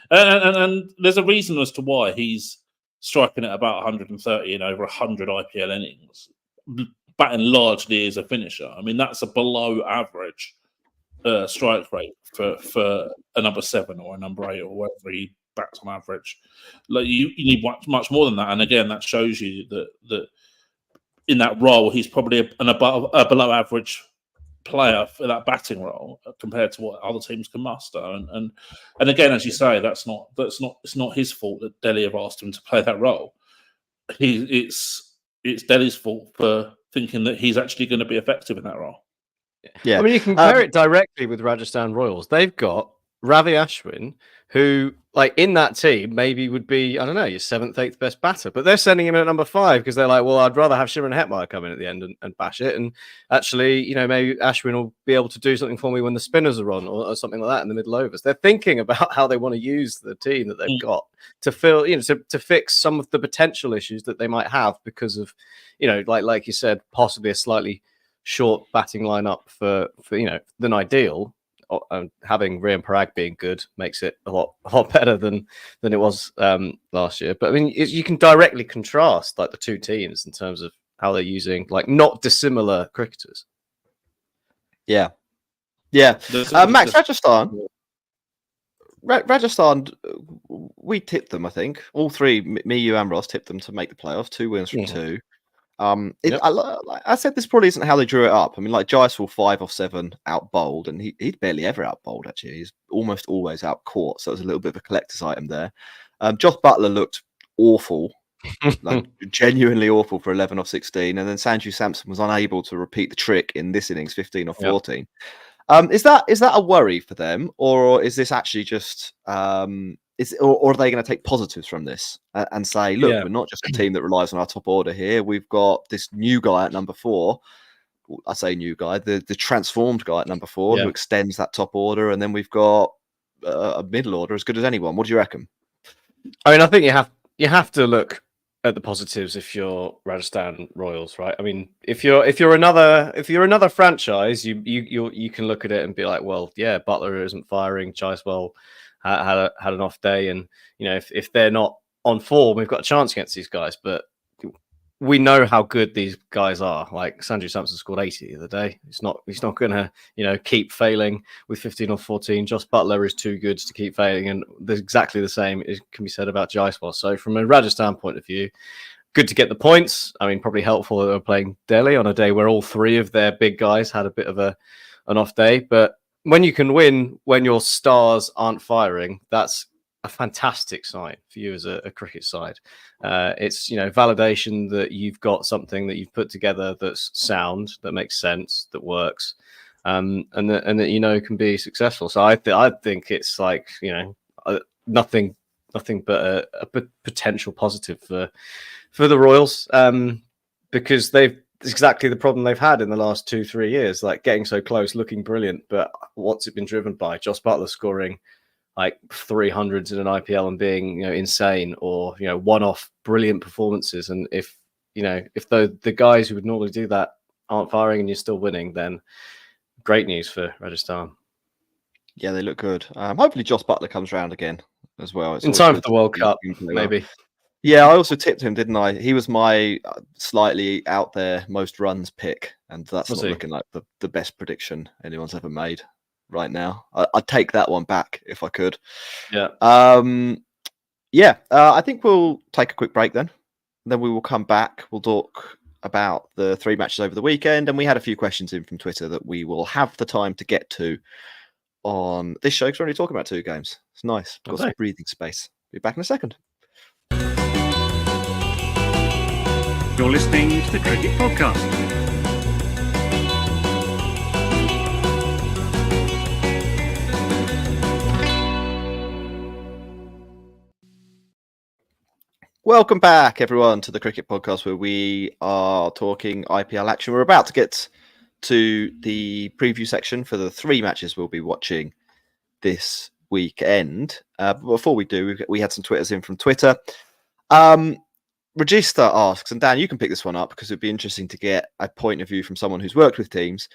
S4: And there's a reason as to why he's striking at about 130 in over 100 IPL innings, batting largely as a finisher. I mean, that's a below average strike rate for a number 7 or a number 8 or whatever he bats on average. Like you need much more than that. And again, that shows you that in that role, he's probably a below average player for that batting role compared to what other teams can muster. And again, as you say, it's not his fault that Delhi have asked him to play that role. It's Delhi's fault for thinking that he's actually going to be effective in that role.
S3: Yeah, I mean, you can compare it directly with Rajasthan Royals. They've got Ravi Ashwin, who, like, in that team, maybe would be, I don't know, your 7th, 8th best batter. But they're sending him in at number 5 because they're like, well, I'd rather have Shimron Hetmeyer come in at the end and bash it. And actually, maybe Ashwin will be able to do something for me when the spinners are on or something like that in the middle overs. They're thinking about how they want to use the team that they've got to fill, to fix some of the potential issues that they might have because of, like you said, possibly a slightly short batting lineup for than ideal. Having Riyan Parag being good makes it a lot better than it was last year. But I mean, you can directly contrast like the two teams in terms of how they're using like not dissimilar cricketers.
S2: Yeah. Max, Rajasthan, we tipped them. I think all three, me, you, and Ross, tipped them to make the playoffs. 2 wins from 2. I said this probably isn't how they drew it up. I mean, like Jaiswal 5 off 7 out bowled, and he'd barely ever out bowled. Actually, he's almost always out caught. So it was a little bit of a collector's item there. Josh Buttler looked awful, like genuinely awful for 11 off 16, and then Sanju Samson was unable to repeat the trick in this innings, 15 off 14. Is that a worry for them, or is this actually just? Or are they going to take positives from this and say, look, we're not just a team that relies on our top order here. We've got this new guy at number 4 I say new guy, the transformed guy at number 4
S3: Yeah.
S2: who extends that top order, and then we've got a middle order as good as anyone. What do you reckon?
S3: I mean, I think you have to look at the positives if you're Rajasthan Royals, right? I mean, if you're another franchise, you can look at it and be like, well, yeah, Butler isn't firing, Jaiswal had an off day, and if they're not on form, we've got a chance against these guys. But we know how good these guys are. Like Sanju Samson scored 80 the other day. He's not going to keep failing with 15 or 14. Josh Butler is too good to keep failing, and there's exactly the same can be said about Jaiswal. So from a Rajasthan point of view, good to get the points. I mean, probably helpful that they're playing Delhi on a day where all 3 of their big guys had a bit of an off day. But when you can win when your stars aren't firing, that's a fantastic sign for you as a cricket side. It's validation that you've got something that you've put together that's sound, that makes sense, that works, and that can be successful. So I think it's like nothing but a potential positive for the Royals, because it's exactly the problem they've had in the last 2-3 years, like getting so close, looking brilliant, but what's it been driven by? Josh Butler scoring like 300s in an IPL and being insane, or one-off brilliant performances. And if the guys who would normally do that aren't firing and you're still winning, then great news for Rajasthan.
S2: Yeah, they look good. Hopefully Josh Butler comes round again as well. It's
S3: in
S2: always
S3: time
S2: good
S3: for the World
S2: to see
S3: Cup,
S2: him play well.
S3: maybe.
S2: Yeah, I also tipped him, didn't I? He was my slightly out there most runs pick, and that's
S3: Was
S2: not
S3: he?
S2: looking like the best prediction anyone's ever made right now. I'd take that one back if I could.
S3: Yeah.
S2: I think we'll take a quick break then. Then we will come back. We'll talk about the 3 matches over the weekend, and we had a few questions in from Twitter that we will have the time to get to on this show, because we're only talking about 2 games. It's nice. Got some
S3: Okay.
S2: breathing space. Be back in a second.
S1: You're listening to the Cricket Podcast.
S2: Welcome back, everyone, to the Cricket Podcast, where we are talking IPL action. We're about to get to the preview section for the 3 matches we'll be watching this weekend. But before we do, we had some Twitters in from Twitter. Regista asks, and Dan, you can pick this one up because it'd be interesting to get a point of view from someone who's worked with teams.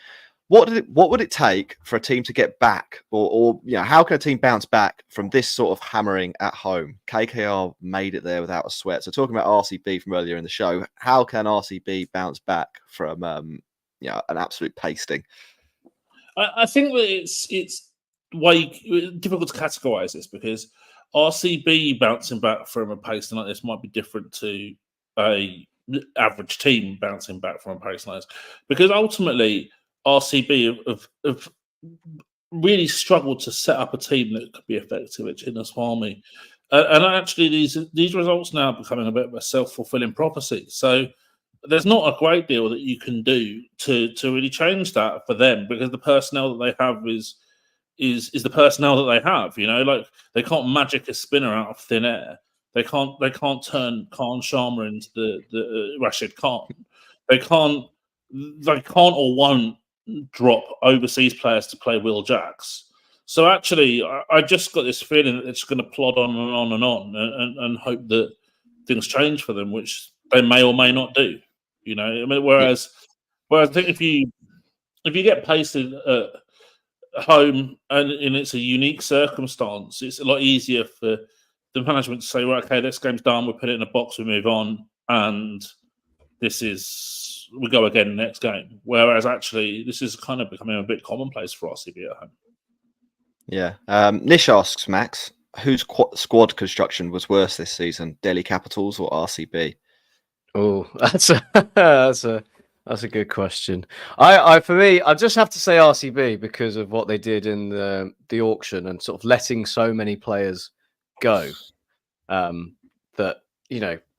S2: What would it take for a team to get back, or how can a team bounce back from this sort of hammering at home? KKR made it there without a sweat. So talking about RCB from earlier in the show, how can RCB bounce back from an absolute pasting?
S4: I think that it's way difficult to categorise this, because RCB bouncing back from a pasting like this might be different to a average team bouncing back from a pasting like this, because ultimately RCB have really struggled to set up a team that could be effective at Chinnaswamy. And actually, these results now are becoming a bit of a self-fulfilling prophecy. So there's not a great deal that you can do to really change that for them, because the personnel that they have is the personnel that they have. Like they can't magic a spinner out of thin air. They can't turn Khan Sharma into the Rashid Khan. They can't or won't drop overseas players to play Will Jacks. So actually, I just got this feeling that it's going to plod on and on and on, and hope that things change for them, which they may or may not do. Whereas I think if you get pasted at home and it's a unique circumstance, it's a lot easier for the management to say, "Well, okay, this game's done. We put it in a box. We move on, and we go again next game." Whereas actually, this is kind of becoming a bit commonplace for RCB at home.
S2: Yeah. Nish asks, Max, whose squad construction was worse this season, Delhi Capitals or RCB?
S3: Oh, that's a good question. For me, I just have to say RCB because of what they did in the auction and sort of letting so many players go. That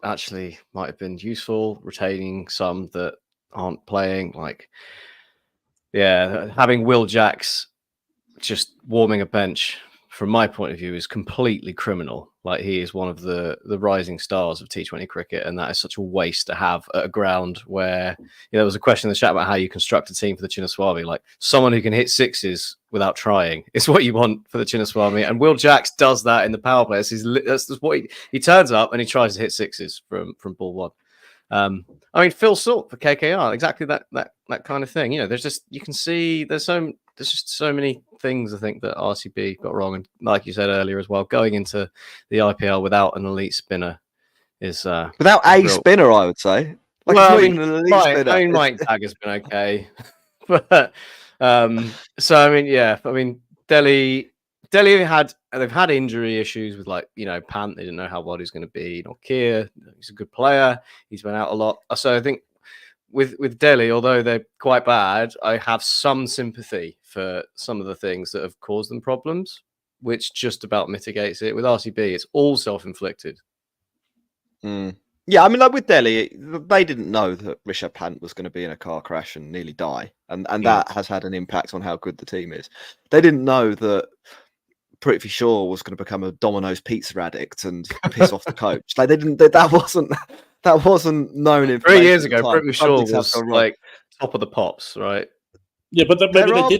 S3: actually might have been useful, retaining some that aren't playing. Like, having Will Jacks just warming a bench from my point of view, is completely criminal. Like, he is one of the rising stars of T20 cricket, and that is such a waste to have at a ground where, there was a question in the chat about how you construct a team for the Chinnaswamy. Like, someone who can hit sixes without trying is what you want for the Chinnaswamy, and Will Jacks does that in the power play. That's what he turns up and he tries to hit sixes from ball one. I mean, Phil Salt for KKR, exactly that kind of thing. There's just, you can see there's just so many things I think that RCB got wrong, and like you said earlier as well, going into the IPL without an elite spinner is
S2: without a spinner, I would say. Like,
S3: well,
S2: it's not even an elite spinner.
S3: I mean, Mike Taggart's been okay, but so I mean, yeah, I mean, Delhi they've had injury issues with, like, Pant. They didn't know how well he's going to be. Keir, he's a good player. He's been out a lot. So I think with Delhi, although they're quite bad, I have some sympathy for some of the things that have caused them problems, which just about mitigates it. With RCB, it's all self-inflicted.
S2: Yeah, I mean, like with Delhi, they didn't know that Rishabh Pant was going to be in a car crash and nearly die, and that has had an impact on how good the team is. They didn't know that Prithvi Shaw was going to become a Domino's pizza addict and piss off the coach. Like, they didn't. That wasn't known in
S3: 3 years ago. Prithvi Shaw was like top of the pops, right?
S4: Yeah, but maybe they did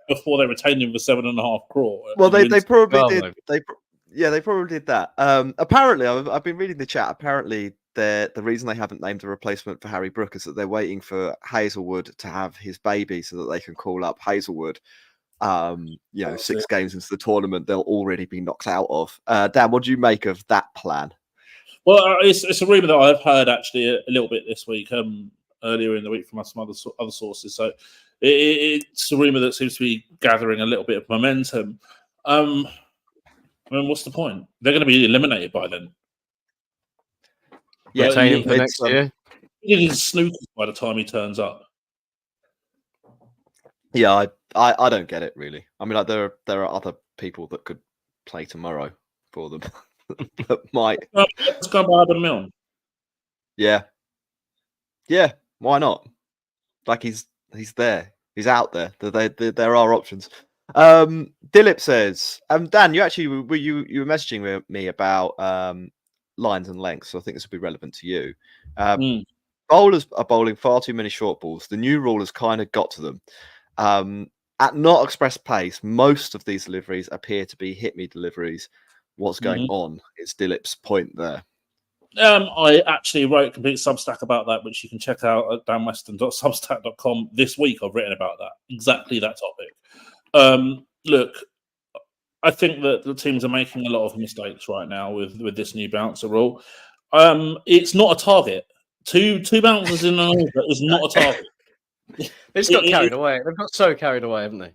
S4: before they retained him for 7.5 crore.
S2: Well, they probably did. They probably did that. Apparently, I've been reading the chat. Apparently, the reason they haven't named a replacement for Harry Brook is that they're waiting for Hazelwood to have his baby so that they can call up Hazelwood. 6 games into the tournament, they'll already be knocked out of. Dan, what do you make of that plan?
S4: Well, it's a rumor that I've heard actually a little bit this week, earlier in the week from some other sources. So it's a rumor that seems to be gathering a little bit of momentum. I mean, what's the point? They're going to be eliminated by then.
S3: Yeah, retain him for next year.
S4: He's snookers by the time he turns up.
S2: Yeah, I don't get it really. I mean, like, there are other people that could play tomorrow for them that might.
S4: Let's go by Adam Milne.
S2: Yeah. Why not? Like, he's there. He's out there. There are options. Dilip says, Dan, you actually were messaging me about lines and lengths, so I think this will be relevant to you. Bowlers are bowling far too many short balls. The new rule has kind of got to them. At not express pace, most of these deliveries appear to be hit me deliveries. What's going on? Is Dilip's point there.
S4: I actually wrote a complete Substack about that, which you can check out at danweston.substack.com. This week I've written about that, exactly that topic. Look, I think that the teams are making a lot of mistakes right now with this new bouncer rule. It's not a target. Two bouncers in an order is not a target.
S3: They just got carried away. They've got so carried away, haven't they?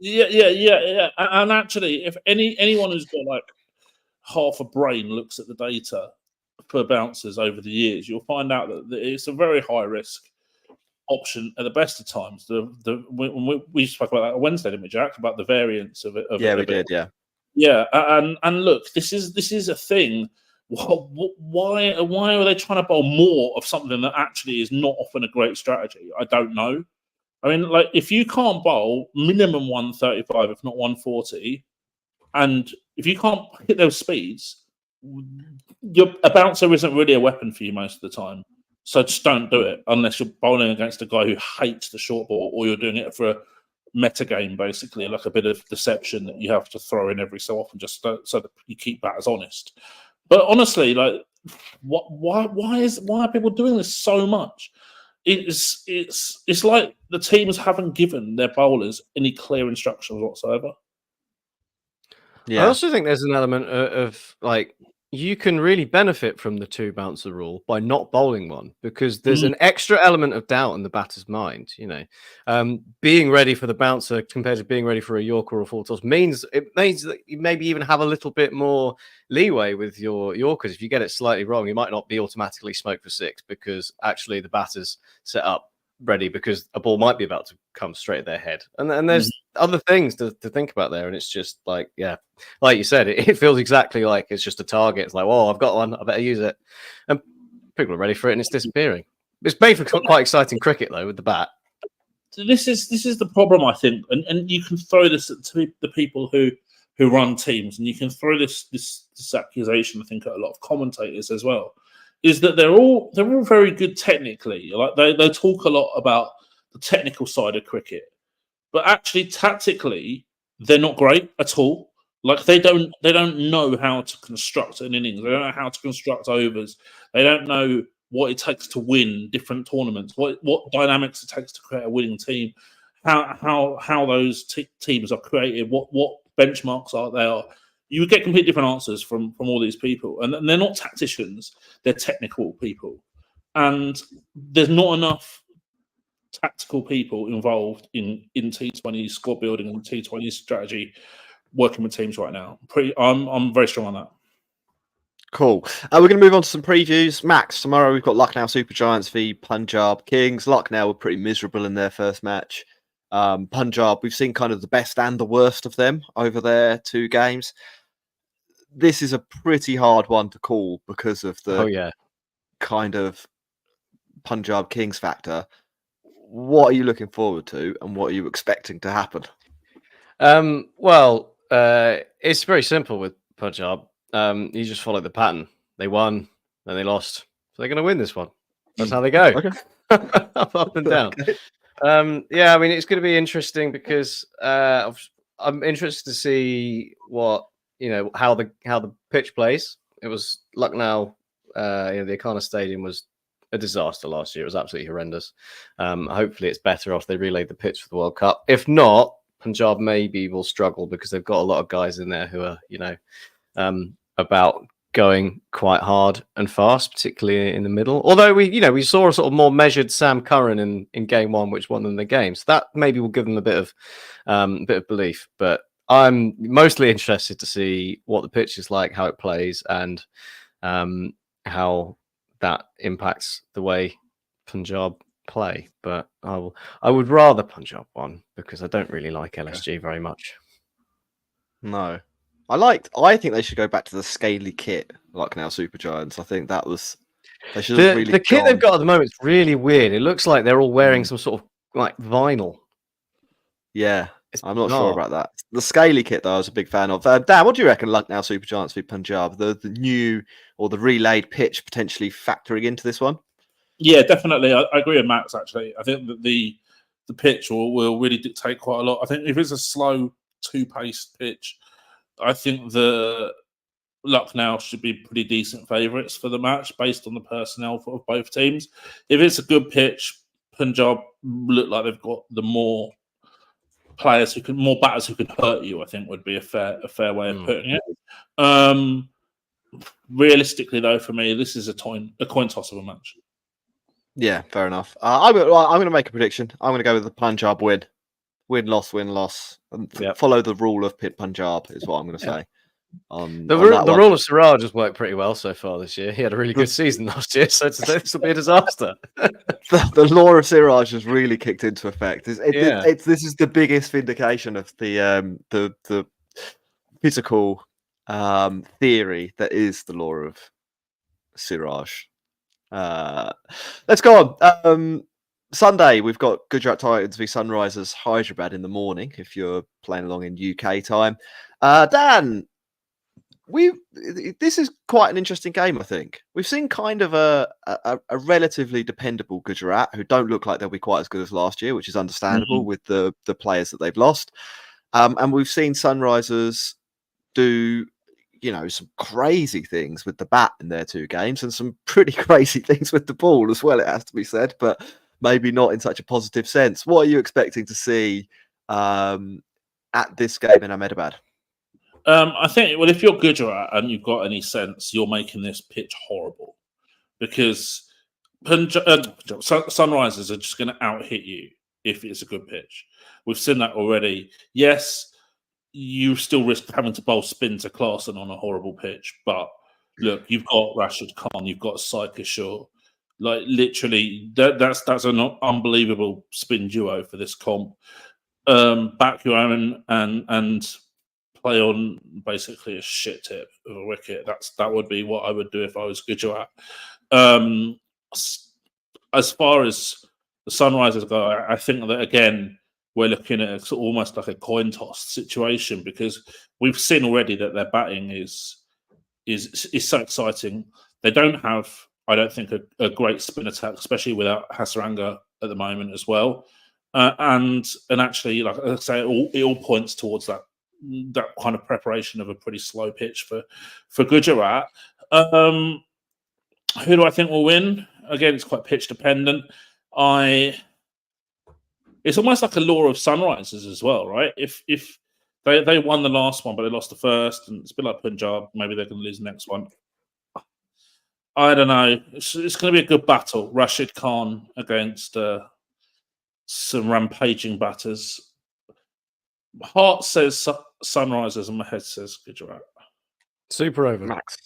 S4: Yeah. And actually, if anyone who's got like half a brain looks at the data for bouncers over the years, you'll find out that it's a very high risk option at the best of times. We spoke about that on Wednesday, didn't we, Jack? About the variance of it.
S2: We did.
S4: Yeah, and look, this is a thing. Why are they trying to bowl more of something that actually is not often a great strategy? I don't know. I mean, like, if you can't bowl minimum 135, if not 140, and if you can't hit those speeds, a bouncer isn't really a weapon for you most of the time. So just don't do it unless you're bowling against a guy who hates the short ball, or you're doing it for a meta game, basically, like a bit of deception that you have to throw in every so often, just so that you keep batters honest. But honestly, like, why are people doing this so much? It's like the teams haven't given their bowlers any clear instructions whatsoever.
S3: Yeah. I also think there's an element of like, you can really benefit from the 2 bouncer rule by not bowling one, because there's an extra element of doubt in the batter's mind. Being ready for the bouncer compared to being ready for a Yorker or a full toss means that you maybe even have a little bit more leeway with your Yorkers. If you get it slightly wrong, you might not be automatically smoked for 6 because actually the batter's set up ready because a ball might be about to come straight at their head. And there's other things to think about there. And it's just like, yeah, like you said, it feels exactly like it's just a target. It's like, oh, I've got one, I better use it. And people are ready for it and it's disappearing. It's made for quite exciting cricket, though, with the bat.
S4: This is the problem, I think. And you can throw this to the people who who run teams, and you can throw this accusation, I think, at a lot of commentators as well, is that they're all very good technically. Like they talk a lot about the technical side of cricket, but actually tactically they're not great at all. Like they don't know how to construct an innings. They don't know how to construct overs. They don't know what it takes to win different tournaments. What dynamics it takes to create a winning team. How those teams are created. What benchmarks are there. You would get completely different answers from all these people, and they're not tacticians. They're technical people, and there's not enough tactical people involved in T20 squad building and T20 strategy working with teams right now. I'm very strong on that.
S2: Cool. We're going to move on to some previews. Max, tomorrow we've got Lucknow Super Giants v Punjab Kings. Lucknow were pretty miserable in their first match. Punjab, we've seen kind of the best and the worst of them over their 2 games. This is a pretty hard one to call because of the kind of Punjab Kings factor. What are you looking forward to, and what are you expecting to happen?
S3: Well, it's very simple with Punjab. You just follow the pattern. They won, then they lost. So they're going to win this one. That's how they go.
S2: Okay.
S3: up and down.
S2: Okay.
S3: Yeah, I mean, it's going to be interesting because I'm interested to see what how the pitch plays. It was Lucknow. The Akana Stadium was a disaster last year. It was absolutely horrendous. Hopefully, it's better off they relayed the pitch for the World Cup. If not, Punjab maybe will struggle because they've got a lot of guys in there who are about going quite hard and fast, particularly in the middle. Although we saw a sort of more measured Sam Curran in game 1, which won them the game. So that maybe will give them a bit of belief. But I'm mostly interested to see what the pitch is like, how it plays, and how that impacts the way Punjab play. But I would rather Punjab won because I don't really like LSG very much.
S2: No. I think they should go back to the scaly kit, like now Super Giants. I think that was they should have really
S3: the kit they've got at the moment is really weird. It looks like they're all wearing some sort of like vinyl.
S2: Yeah, I'm not
S3: bizarre.
S2: sure about that. The scaly kit though, I was a big fan of. Dan, what do you reckon? Like now Super Giants v Punjab, the new or the relayed pitch potentially factoring into this one?
S4: Yeah, definitely. I agree with Max. Actually, I think that the pitch will really dictate quite a lot. I think if it's a slow 2-paced pitch, I think the Lucknow should be pretty decent favourites for the match based on the personnel of both teams. If it's a good pitch, Punjab look like they've got the more batters who can hurt you. I think would be a fair way of putting it. Realistically, though, for me, this is a coin toss of a match.
S2: Yeah, fair enough. I'm going to make a prediction. I'm going to go with the Punjab win. Win, loss, and follow the rule of Pit Punjab is what I'm going to say.
S3: The rule of Siraj has worked pretty well so far this year. He had a really good season last year, so this will be a disaster.
S2: the law of Siraj has really kicked into effect. This is the biggest vindication of the physical theory that is the law of Siraj. Let's go on. Sunday, we've got Gujarat Titans v Sunrisers Hyderabad in the morning, if you're playing along in UK time. Dan, this is quite an interesting game, I think. We've seen kind of a relatively dependable Gujarat who don't look like they'll be quite as good as last year, which is understandable with the players that they've lost. And we've seen Sunrisers do some crazy things with the bat in their 2 games and some pretty crazy things with the ball as well, it has to be said, but maybe not in such a positive sense. What are you expecting to see at this game in Ahmedabad?
S4: I think, well, if you're Gujarat and you've got any sense, you're making this pitch horrible because Sunrisers are just going to out-hit you if it's a good pitch. We've seen that already. Yes, you still risk having to bowl spin to Klaasen on a horrible pitch, but look, you've got Rashid Khan, you've got Sai Kishore. Like literally, that's an unbelievable spin duo for this comp. Back your own and play on basically a shit tip of a wicket. That would be what I would do if I was Gujarat. As far as the Sunrisers go, I think that again we're looking at sort of almost like a coin toss situation, because we've seen already that their batting is so exciting. They don't have, I don't think, a great spin attack, especially without Hasaranga at the moment as well. And actually, like I say, it all points towards that kind of preparation of a pretty slow pitch for Gujarat. Who do I think will win? Again, it's quite pitch dependent. It's almost like a law of sunrises as well, right? If they won the last one, but they lost the first, and it's a bit like Punjab, maybe they're going to lose the next one. I don't know. It's going to be a good battle. Rashid Khan against some rampaging batters. Heart says Sunrisers, and my head says Gujarat.
S3: Super over.
S2: Max.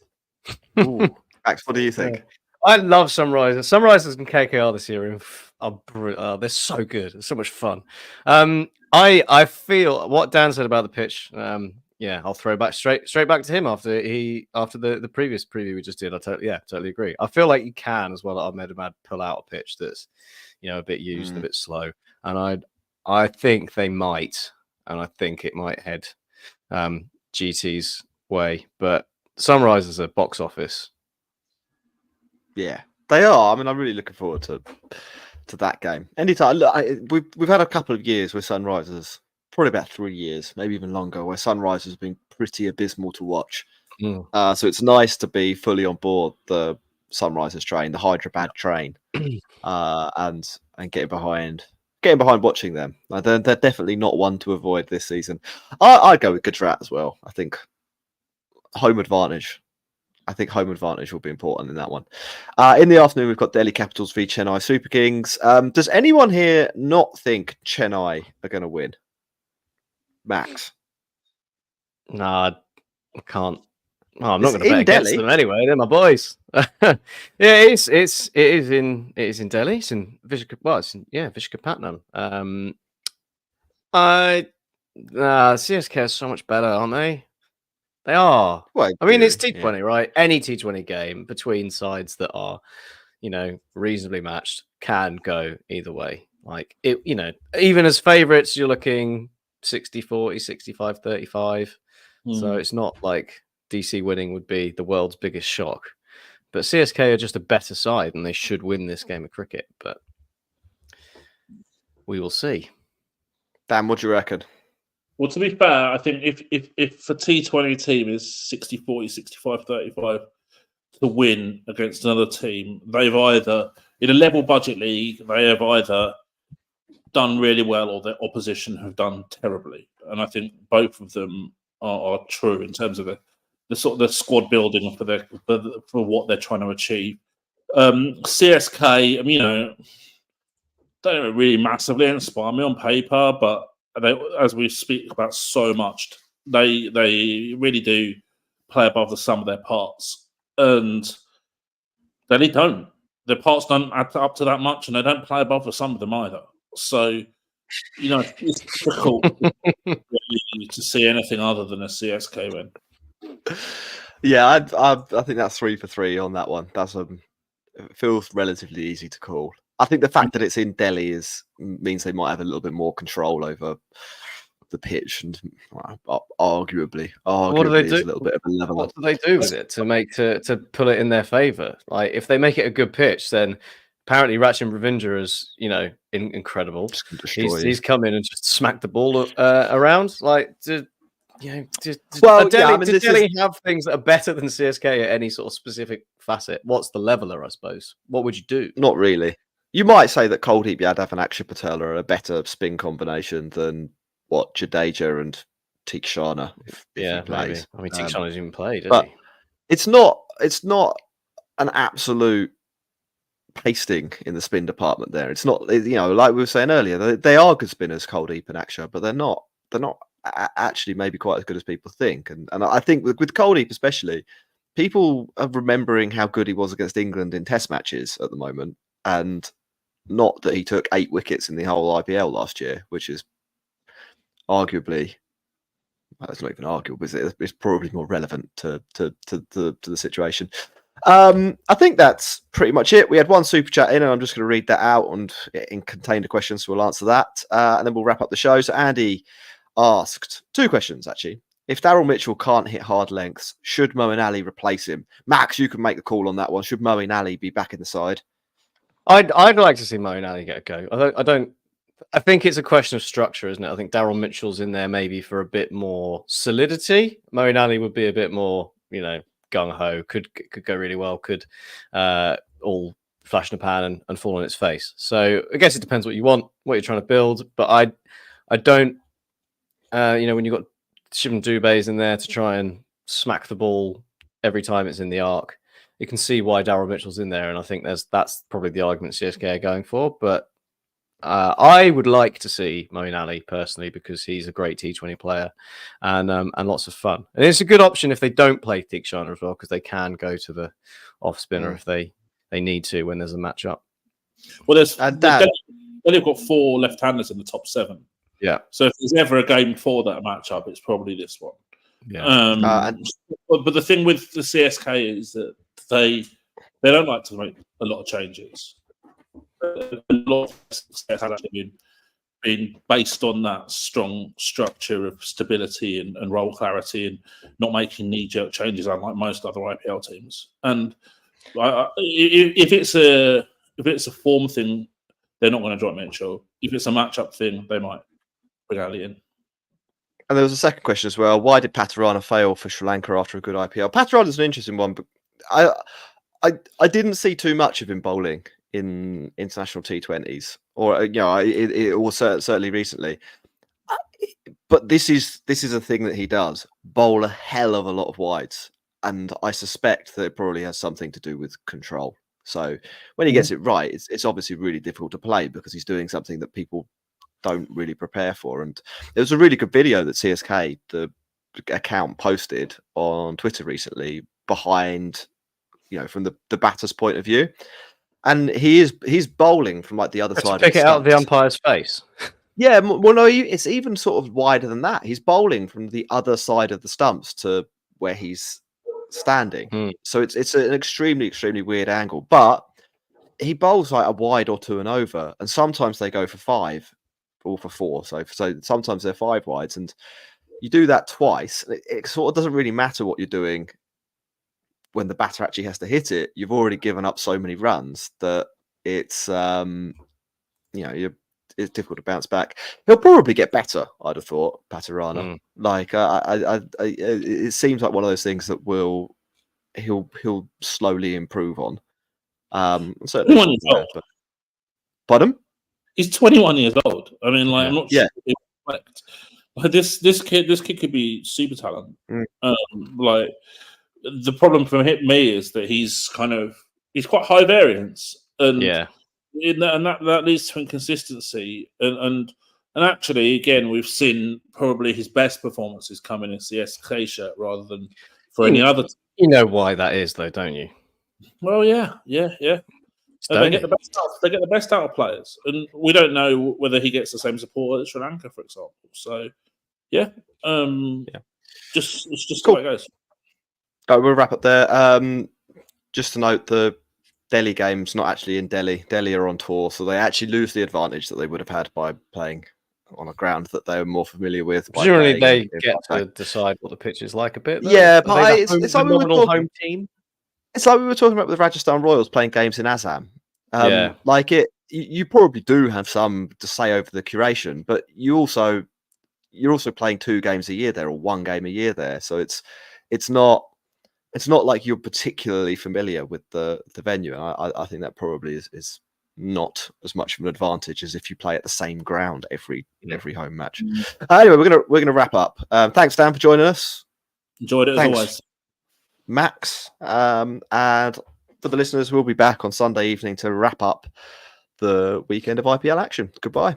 S2: Ooh. Max, what do you think?
S3: Yeah. I love Sunrisers. Sunrisers and KKR this year are they're so good. It's so much fun. I feel what Dan said about the pitch. Yeah, I'll throw back straight back to him after the previous preview we just did. I totally agree. I feel like you can as well at Ahmedabad pull out a pitch that's a bit used, a bit slow, and I think they might, and I think it might head GT's way. But Sunrisers are box office.
S2: Yeah, they are. I mean, I'm really looking forward to that game. Anytime. Look, we've had a couple of years with Sunrisers, probably about 3 years, maybe even longer, where Sunrisers have been pretty abysmal to watch. So it's nice to be fully on board the Sunrisers train, the Hyderabad train, and getting behind watching them. They're definitely not one to avoid this season. I'd go with Gujarat as well. I think home advantage will be important in that one. In the afternoon, we've got Delhi Capitals v Chennai Super Kings. Does anyone here not think Chennai are going to win? Max?
S3: Nah, I can't. Oh, I'm not going to bet
S2: Delhi?
S3: against them anyway. They're my boys. Yeah, it is in Delhi. It's in Visakhapatnam. CSK is so much better, aren't they? They are.
S2: Well,
S3: I mean, it's T20, right? Any T20 game between sides that are, reasonably matched can go either way. Like it, even as favourites, you're looking 60-40, 65-35. So it's not like DC winning would be the world's biggest shock. But CSK are just a better side, and they should win this game of cricket. But we will see.
S2: Dan, what do you reckon?
S4: Well, to be fair, I think if a T20 team is 60-40, 65-35 to win against another team, they've either, in a level budget league, they have either done really well or their opposition have done terribly. And I think both of them are true in terms of the sort of the squad building for what they're trying to achieve. CSK, they don't really massively inspire me on paper, but as we speak about so much, they really do play above the sum of their parts, and they don't. Their parts don't add up to that much, and they don't play above the sum of them either. So, it's difficult to see anything other than a CSK win.
S2: Yeah, I think that's 3 for 3 on that one. That's it feels relatively easy to call. I think the fact that it's in Delhi means they might have a little bit more control over the pitch, and arguably,
S3: What do they do?
S2: is a little bit of a level.
S3: What do they do with it to pull it in their favour? Like if they make it a good pitch, then apparently Rachin Ravindra is incredible. He's come in and just smacked the ball around. Like, Delhi have things that are better than CSK at any sort of specific facet? What's the leveler, I suppose? What would you do?
S2: Not really. You might say that Kuldeep Yadav and Akshay Patel are a better spin combination than what Jadeja and Theekshana. If he plays.
S3: Maybe. I mean, Theekshana hasn't even played, has
S2: but
S3: he?
S2: It's not an absolute pasting in the spin department there. It's not, like we were saying earlier, they are good spinners, Kuldeep and Akshay, but they're not actually maybe quite as good as people think. And I think with Kuldeep especially, people are remembering how good he was against England in Test matches at the moment, and not that he took 8 wickets in the whole IPL last year, which is arguably, well, it's not even arguable, it's probably more relevant to the situation. I think that's pretty much it. We had one super chat in, and I'm just going to read that out, and it contained a question, so we'll answer that, and then we'll wrap up the show. So Andy asked 2 questions actually. If Daryl Mitchell can't hit hard lengths, should Moeen Ali replace him? Max, you can make the call on that one. Should Moeen Ali be back in the side?
S3: I'd like to see Moeen Ali get a go. I think it's a question of structure, isn't it? I think Daryl Mitchell's in there maybe for a bit more solidity. Moeen Ali would be a bit more, gung ho. Could go really well. Could all flash in a pan and fall on its face. So I guess it depends what you want, what you're trying to build. But I don't. When you've got Shivam Dubé's in there to try and smack the ball every time it's in the arc, you can see why Daryl Mitchell's in there, and I think that's probably the argument CSK are going for. But I would like to see Moeen Ali personally because he's a great T20 player and lots of fun. And it's a good option if they don't play Theekshana as well because they can go to the off spinner if they need to when there's a matchup.
S4: Well, they've got 4 left-handers in the top 7.
S3: Yeah.
S4: So if there's ever a game for that matchup, it's probably this one.
S3: Yeah.
S4: But the thing with the CSK is that they don't like to make a lot of changes. A lot of success has actually been based on that strong structure of stability and role clarity and not making knee-jerk changes, unlike most other IPL teams. And if it's a form thing, they're not going to drop Mitchell. If it's a matchup thing, they might bring Ali in.
S2: And there was a second question as well. Why did Patirana fail for Sri Lanka after a good IPL? Patirana is an interesting one, but I didn't see too much of him bowling in international T20s, or it was certainly recently. But this is a thing that he does: bowl a hell of a lot of wides, and I suspect that it probably has something to do with control. So when he gets it right, it's obviously really difficult to play because he's doing something that people don't really prepare for. And there was a really good video that CSK, the account, posted on Twitter recently behind, from the batter's point of view. And he's bowling from like the other side.
S3: Pick it out of the umpire's face.
S2: Yeah, well, no, it's even sort of wider than that. He's bowling from the other side of the stumps to where he's standing. So it's an extremely, extremely weird angle. But he bowls like a wide or 2 and over, and sometimes they go for 5 or for 4. So sometimes they're 5 wides, and you do that twice. It sort of doesn't really matter what you're doing. When the batter actually has to hit it, you've already given up so many runs that it's it's difficult to bounce back. He'll probably get better, I'd have thought, Patirana. Like it seems like one of those things that he'll slowly improve on. Certainly, pardon?
S4: He's 21 years old. I mean, I'm not sure. Like this kid could be super talent. The problem for me is that he's quite high variance, and that leads to inconsistency. And actually, again, we've seen probably his best performances come in a CSK shirt rather than for any other.
S3: You know why that is, though, don't you?
S4: Well, yeah. They get the best out of players, and we don't know whether he gets the same support at Sri Lanka, for example. So, it's just
S2: cool.
S4: how it goes.
S2: We'll wrap up there. Just to note, the Delhi game's not actually in Delhi. Delhi are on tour, so they actually lose the advantage that they would have had by playing on a ground that they were more familiar with.
S3: Presumably, they get to decide what the pitch is like a bit. Though.
S2: Yeah, but it's like we were talking,
S3: home team.
S2: It's like we were talking about with Rajasthan Royals playing games in Assam. Like you probably do have some to say over the curation, but you're also playing 2 games a year there or 1 game a year there, so it's not like you're particularly familiar with the venue. And I think that probably is not as much of an advantage as if you play at the same ground every home match. Anyway, we're gonna wrap up. Thanks, Dan, for joining us.
S4: Enjoyed it as always,
S2: Max. And for the listeners, we'll be back on Sunday evening to wrap up the weekend of IPL action. Goodbye.